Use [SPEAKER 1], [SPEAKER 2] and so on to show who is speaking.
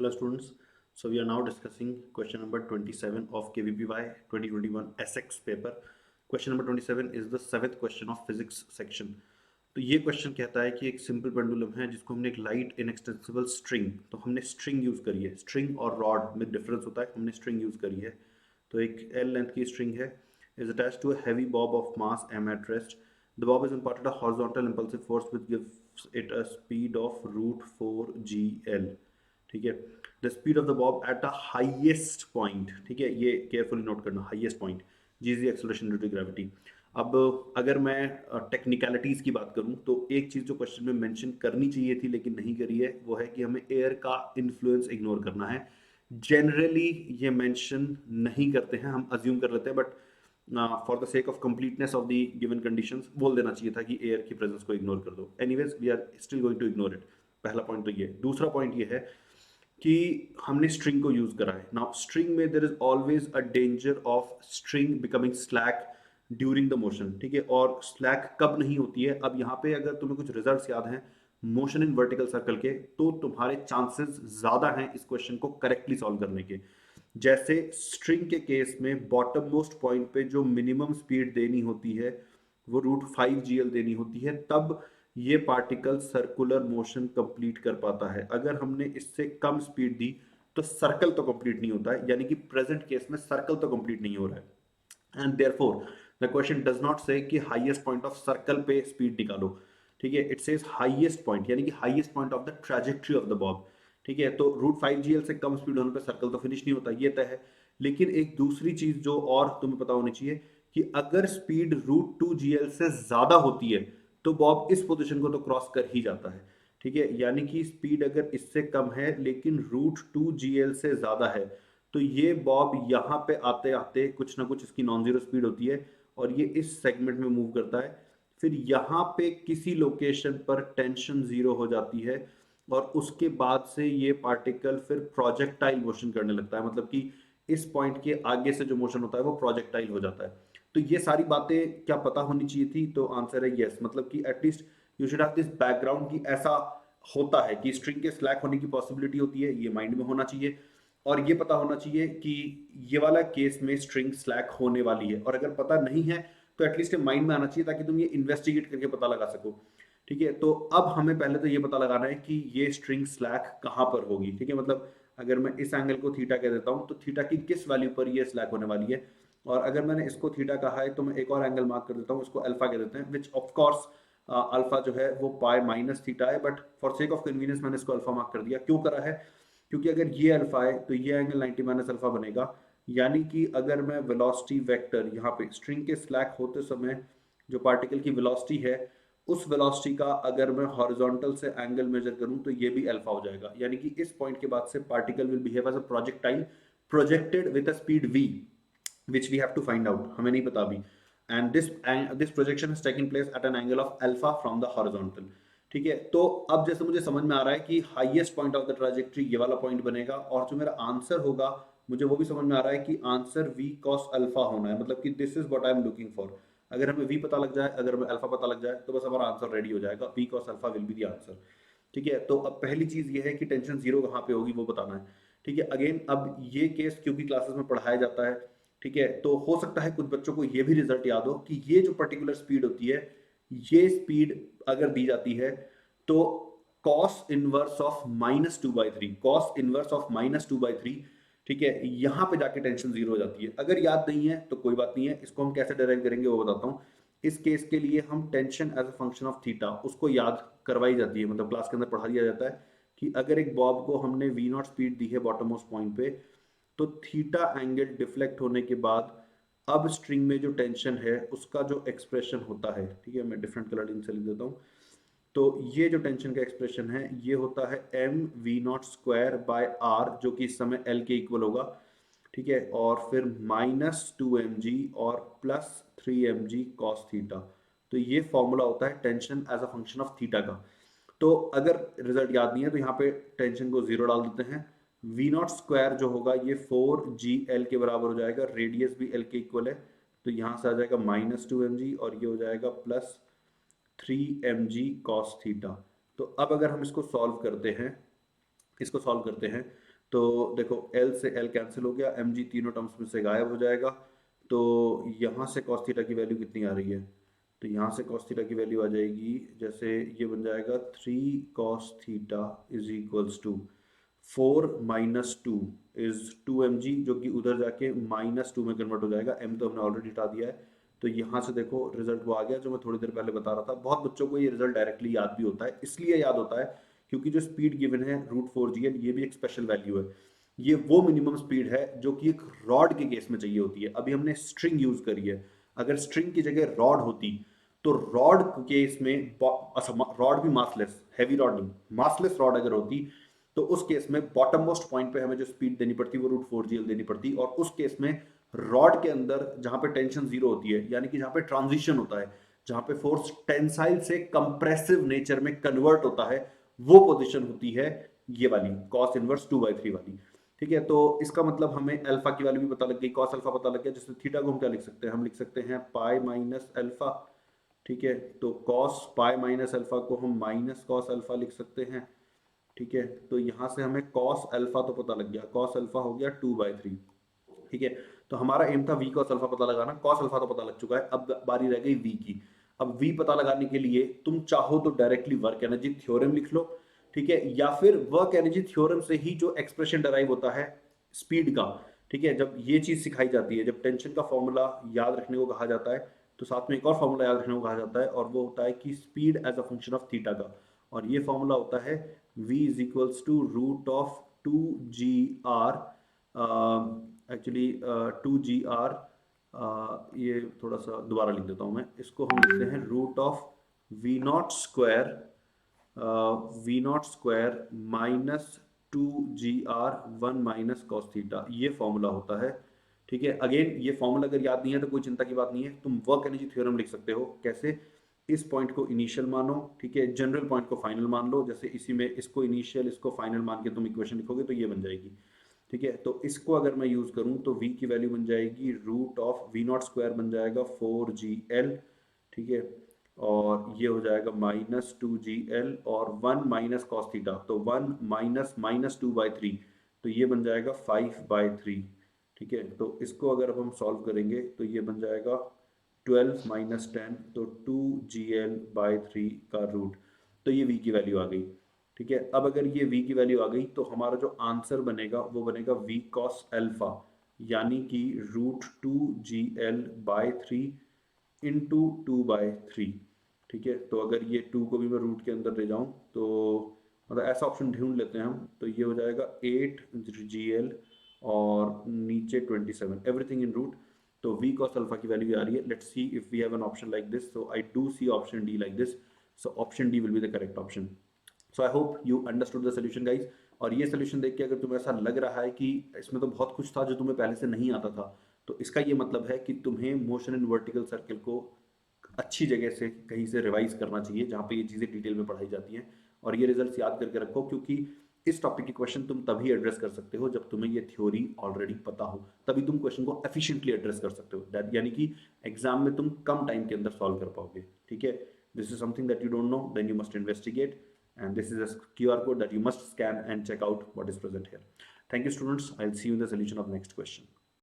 [SPEAKER 1] Hello students, so we are now discussing question number 27 of KVPY 2021 SX paper. Question number 27 is the 7th question of physics section. तो ये question कहता है कि एक simple pendulum है जिसको हमने एक लाइट इनएक्सटेंसिबल स्ट्रिंग, तो हमने स्ट्रिंग यूज करी है। स्ट्रिंग और रॉड में डिफरेंस होता है, हमने स्ट्रिंग यूज करी है। तो एक एल लेंथ की स्ट्रिंग है, is attached to a heavy bob of mass m at rest. The bob is imparted a horizontal impulsive force which gives it a speed of root 4 gl. ठीक है, the speed of the bob at the highest point, ठीक है, ये carefully note करना, highest point g is the acceleration due to gravity. अब अगर मैं technicalities की बात करूं तो एक चीज जो क्वेश्चन में मेंशन करनी चाहिए थी लेकिन नहीं करी है वो है कि हमें एयर का इन्फ्लुएंस इग्नोर करना है। जनरली ये मेंशन नहीं करते हैं, हम अज्यूम कर लेते हैं, but for the sake of completeness of the given conditions बोल देना चाहिए था कि एयर की प्रेजेंस को इग्नोर कर दो। Anyways we are still going to ignore it. पहला पॉइंट तो ये। दूसरा पॉइंट ये है कि हमने स्ट्रिंग को यूज करा है। नाउ स्ट्रिंग में there is always a danger of string becoming slack during the motion, ठीक है। और स्लैक कब नहीं होती है, अब यहाँ पे अगर तुम्हें कुछ रिजल्ट्स याद हैं मोशन इन वर्टिकल सर्कल के, तो तुम्हारे चांसेस ज्यादा हैं इस क्वेश्चन को करेक्टली सॉल्व करने के। जैसे स्ट्रिंग के केस में बॉटम मोस्ट पॉइंट पे जो मिनिमम स्पीड देनी होती है वो √5 gl देनी होती है, तब ये पार्टिकल सर्कुलर मोशन कंप्लीट कर पाता है। अगर हमने इससे कम स्पीड दी तो सर्कल तो कंप्लीट नहीं होता है, यानी कि प्रेजेंट केस में सर्कल तो कंप्लीट नहीं हो रहा है। And therefore the question does not से कि हाईएस्ट पॉइंट ऑफ सर्कल पे स्पीड निकालो, ठीक है। इट सेज हाईएस्ट पॉइंट, यानी कि highest point of the trajectory of the Bob, ठीक है। तो √5 gl से कम स्पीड होने पे सर्कल तो फिनिश नहीं होता, ये तय है। लेकिन एक दूसरी चीज जो और तुम्हें पता होनी चाहिए कि अगर स्पीड √2 gl से ज्यादा होती है तो बॉब इस पोजीशन को तो क्रॉस कर ही जाता है, ठीक है। यानी कि स्पीड अगर इससे कम है लेकिन √2 gl से ज्यादा है तो ये बॉब यहाँ पे आते आते कुछ ना कुछ इसकी नॉन जीरो स्पीड होती है और ये इस सेगमेंट में मूव करता है। फिर यहाँ पे किसी लोकेशन पर टेंशन जीरो हो जाती है और उसके बाद से ये पार्टिकल फिर प्रोजेक्टाइल मोशन करने लगता है, मतलब कि इस पॉइंट के आगे से जो मोशन होता है वो प्रोजेक्टाइल हो जाता है। तो ये सारी बातें क्या पता होनी चाहिए थी, तो आंसर है यस। मतलब कि at least you should have this background कि ऐसा होता है कि स्ट्रिंग के स्लैक होने की पॉसिबिलिटी होती है, ये माइंड में होना चाहिए। और ये पता होना चाहिए कि ये वाला केस में स्ट्रिंग स्लैक होने वाली है, और अगर पता नहीं है तो एटलीस्ट माइंड में आना चाहिए ताकि तुम ये इन्वेस्टिगेट करके पता लगा सको, ठीक है। तो अब हमें पहले तो ये पता लगाना है कि ये स्ट्रिंग स्लैक कहाँ पर होगी, ठीक है। मतलब अगर मैं इस एंगल को थीटा कह देता हूँ तो थीटा की किस वैल्यू पर ये स्लैक होने वाली है, और अगर मैंने इसको थीटा कहा है तो मैं एक और एंगल मार्क कर देता हूँ, इसको अल्फा कह देते हैं, विच ऑफ कोर्स अल्फा जो है वो पाई माइनस थीटा है, but for sake of convenience मैंने इसको अल्फा मार्क कर दिया। क्यों करा है, क्योंकि अगर ये अल्फा है तो ये एंगल 90 माइनस अल्फा बनेगा। यानी कि अगर मैं वेलोसिटी वेक्टर यहाँ पे स्ट्रिंग के स्लैक होते समय जो पार्टिकल की वेलोसिटी है उस वेलोसिटी का अगर मैं हॉरिजॉन्टल से एंगल मेजर करूं तो ये भी अल्फा हो जाएगा। यानी कि इस पॉइंट के बाद से particle will behave as a projectile projected with a speed v which we have to find out, हमें नहीं पता अभी। and this projection has taken place at an angle of alpha from the horizontal, ठीक है। तो अब जैसे मुझे समझ में आ रहा है कि highest point of the trajectory ये वाला पॉइंट बनेगा, और जो मेरा आंसर होगा मुझे वो भी समझ में आ रहा है कि आंसर v cos अल्फा होना है, मतलब कि this is what I am looking for. अगर हमें v पता लग जाए, अगर हमें अल्फा पता लग जाए तो बस हमारा आंसर रेडी हो जाएगा, v cos alpha will be the answer, ठीक है। तो अब पहली चीज ये है कि टेंशन जीरो कहाँ पे होगी वो बताना है, ठीक है। अगेन अब ये केस क्योंकि क्लासेस में पढ़ाया जाता है, ठीक है, तो हो सकता है कुछ बच्चों को ये भी रिजल्ट याद हो कि ये जो पर्टिकुलर स्पीड होती है, ये स्पीड अगर दी जाती है तो cos inverse of -2/3, cos inverse of -2/3, ठीक है, यहां पे जाके टेंशन जीरो हो जाती है। अगर याद नहीं है तो कोई बात नहीं है, इसको हम कैसे डिराइव करेंगे वो बताता हूं। इस केस के लिए हम tension as a function of theta उसको याद करवाई जाती है, मतलब क्लास के अंदर पढ़ा दिया जाता है कि अगर एक बॉब को हमने v0 स्पीड दी है बॉटम मोस्ट पॉइंट पे, तो थीटा एंगल डिफ्लेक्ट होने के बाद अब स्ट्रिंग में जो टेंशन है उसका जो एक्सप्रेशन होता है, ठीक है, मैं डिफरेंट कलरिंग से लिख देता हूँ। तो ये जो टेंशन का एक्सप्रेशन है ये होता है mv0 स्क्वायर/r, जो कि इस समय l के इक्वल होगा, ठीक है, और फिर -2mg और +3mg cos थीटा। तो ये फॉर्मूला होता है tension as a function of theta का। तो अगर रिजल्ट याद नहीं है तो यहाँ पे टेंशन को जीरो डाल देते हैं। v0 स्क्वायर जो होगा ये 4gl के बराबर हो जाएगा, रेडियस भी l के इक्वल है, तो यहाँ से आ जाएगा -2mg और ये हो जाएगा +3mg cos थीटा। तो अब अगर हम इसको सॉल्व करते हैं इसको सॉल्व करते हैं। तो देखो L से L कैंसिल हो गया, mg तीनों टर्म्स में से गायब हो जाएगा। तो यहाँ से cos थीटा की वैल्यू कितनी आ रही है, तो यहाँ से cos थीटा की वैल्यू आ जाएगी, जैसे ये बन जाएगा 3 cos theta is equals to 4 minus 2 is 2mg, जो कि उधर जाके -2 में कन्वर्ट हो जाएगा। m तो हमने ऑलरेडी हटा दिया है। तो यहाँ से देखो रिजल्ट वो आ गया जो मैं थोड़ी देर पहले बता रहा था। बहुत बच्चों को ये रिजल्ट डायरेक्टली याद भी होता है, इसलिए याद होता है क्योंकि जो स्पीड गिवन है √4gl, ये भी एक स्पेशल वैल्यू है। ये वो मिनिमम स्पीड है जो कि एक रॉड के केस में चाहिए होती है। अभी हमने स्ट्रिंग यूज करी है, अगर स्ट्रिंग की जगह रॉड होती तो रॉड केस में, रॉड भी मासलेस, हैवी रॉड नहीं, मासलेस रॉड अगर होती तो उस केस में बॉटम मोस्ट पॉइंट पे हमें जो स्पीड देनी पड़ती वो √4gl देनी पड़ती। और उस केस में रॉड के अंदर जहां पे टेंशन जीरो होती है, यानी कि जहां पे ट्रांजिशन होता है, जहां पे फोर्स टेंसाइल से कंप्रेसिव नेचर में कन्वर्ट होता है, वो पोजीशन होती है ये वाली cos इनवर्स 2/3 वाली। ठीक है, तो इसका मतलब हमें अल्फा की वैल्यू भी पता लग गई, cos अल्फा पता लग गया। जिससे थीटा को हम क्या लिख सकते हैं, हम लिख सकते हैं पाई माइनस अल्फा। ठीक है, तो cos पाई माइनस अल्फा को हम माइनस cos अल्फा लिख सकते हैं। ठीक है, तो यहां से हमें cos अल्फा तो पता लग गया, cos अल्फा हो गया 2/3। ठीक है, तो हमारा एम था v cos अल्फा पता लगाना, cos अल्फा तो पता लग चुका है, अब बारी रह गई v की। अब v पता लगाने के लिए तुम चाहो तो डायरेक्टली वर्क एनर्जी थ्योरम लिख लो। ठीक है, या फिर वर्क एनर्जी थ्योरम से ही जो एक्सप्रेशन डराइव होता है स्पीड का, ठीक है, जब ये चीज सिखाई जाती है, जब टेंशन का फॉर्मूला याद रखने को कहा जाता है, तो साथ में एक और फॉर्मूला याद रखने को कहा जाता है, और वो होता है कि speed as a function of theta का। और ये फॉर्मूला होता है v is equals to root of 2gr, actually 2gr, ये थोड़ा सा दोबारा लिख देता हूँ मैं, इसको हम लिखते हैं root of v0 square minus 2gr 1 minus cos theta, ये फॉर्मूला होता है। ठीक है, अगेन ये फॉर्मूला अगर याद नहीं है तो कोई चिंता की बात नहीं है, तुम वर्क एनर्जी थ्योरम लिख सकते हो। कैसे, इस पॉइंट को इनिशियल मानो, ठीक है, जनरल पॉइंट को फाइनल मान लो, जैसे इसी में इसको इनिशियल इसको फाइनल मान के तुम इक्वेशन लिखोगे तो ये बन जाएगी। ठीक है, तो इसको अगर मैं यूज करूं तो v की वैल्यू बन जाएगी रूट ऑफ v0 स्क्वायर बन जाएगा 4gl। ठीक है, और ये हो जाएगा -2gl और 1 माइनस कॉस थीटा, तो 1 माइनस -2/3, तो ये बन जाएगा 5/3। ठीक है, तो इसको अगर हम सॉल्व करेंगे तो ये बन जाएगा 12 माइनस 10, तो 2gl/3 का रूट, तो ये v की वैल्यू आ गई। ठीक है, अब अगर ये v की वैल्यू आ गई तो हमारा जो आंसर बनेगा वो बनेगा v cos अल्फा, यानी कि √2gl/3 इंटू 2/3। ठीक है, तो अगर ये 2 को भी मैं रूट के अंदर ले जाऊं तो मतलब ऐसा ऑप्शन ढूंढ लेते हैं हम, तो ये हो जाएगा 8gl और नीचे 27, एवरीथिंग इन रूट। तो v cos अल्फा की वैल्यू आ रही है। Let's see if we have an option like this, so I do see option D like this, so option D will be the correct option. So I hope you understood the solution guys. और ये solution देख के अगर तुम्हें ऐसा लग रहा है कि इसमें तो बहुत कुछ था जो तुम्हें पहले से नहीं आता था, तो इसका ये मतलब है कि तुम्हें मोशन इन वर्टिकल सर्किल को अच्छी जगह से कहीं से रिवाइज करना चाहिए जहाँ पे ये चीज़ें डिटेल में पढ़ाई जाती हैं। और ये रिजल्ट्स याद करके रखो, क्योंकि इस टॉपिक के क्वेश्चन तुम तभी एड्रेस कर सकते हो जब तुम्हें ये थ्योरी ऑलरेडी पता हो, तभी तुम क्वेश्चन को एफिशिएंटली एड्रेस कर सकते हो, यानी कि एग्जाम में तुम कम टाइम के अंदर सॉल्व कर पाओगे। ठीक है, this is something that you don't know, then you must investigate, and this is a QR code that you must scan and check out what is present here. Thank you students, I'll see you in the solution of the next question.